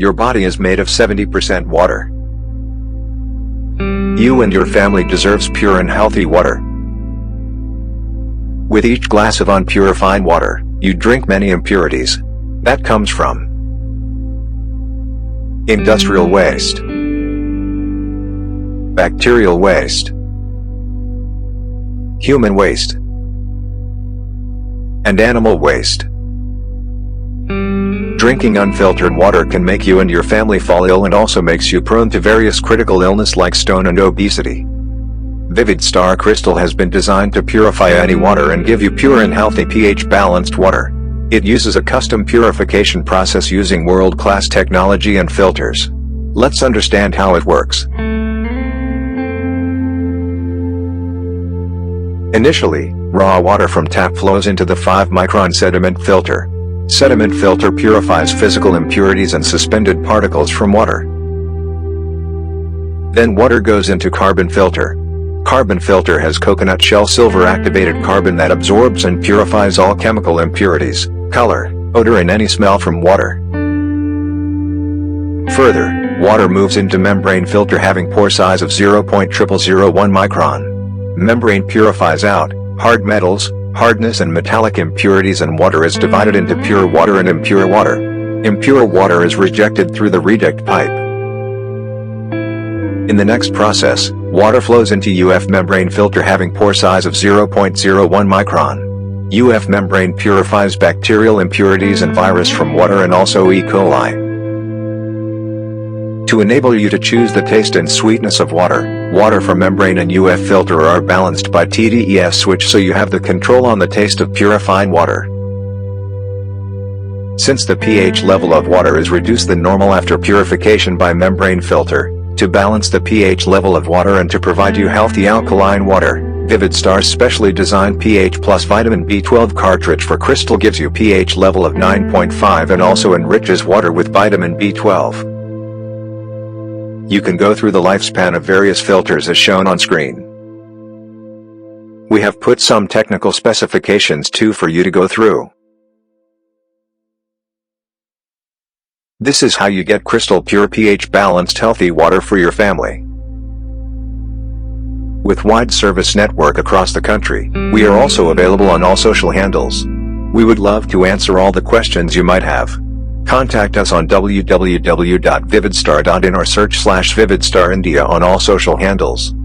Your body is made of 70% water. You and your family deserves pure and healthy water. With each glass of unpurified water, you drink many impurities. That comes from industrial waste, bacterial waste, human waste, and animal waste. Drinking unfiltered water can make you and your family fall ill and also makes you prone to various critical illness like stone and obesity. Vivid Star Crystal has been designed to purify any water and give you pure and healthy pH-balanced water. It uses a custom purification process using world-class technology and filters. Let's understand how it works. Initially, raw water from tap flows into the 5-micron sediment filter. Sediment filter purifies physical impurities and suspended particles from water. Then water goes into carbon filter. Carbon filter has coconut shell silver activated carbon that absorbs and purifies all chemical impurities, color, odor and any smell from water. Further, water moves into membrane filter having pore size of 0.0001 micron. Membrane purifies out hard metals, hardness and metallic impurities, and water is divided into pure water and impure water. Impure water is rejected through the reduct pipe. In the next process, water flows into UF membrane filter having pore size of 0.01 micron. UF membrane purifies bacterial impurities and virus from water and also E. coli. To enable you to choose the taste and sweetness of water, water from membrane and UF filter are balanced by TDES switch so you have the control on the taste of purified water. Since the pH level of water is reduced than normal after purification by membrane filter, to balance the pH level of water and to provide you healthy alkaline water, Vivid Star's specially designed pH plus vitamin B12 cartridge for crystal gives you pH level of 9.5 and also enriches water with vitamin B12. You can go through the lifespan of various filters as shown on screen. We have put some technical specifications too for you to go through. This is how you get crystal pure pH balanced healthy water for your family. With wide service network across the country, we are also available on all social handles. We would love to answer all the questions you might have. Contact us on www.vividstar.in or search /VividStar India on all social handles.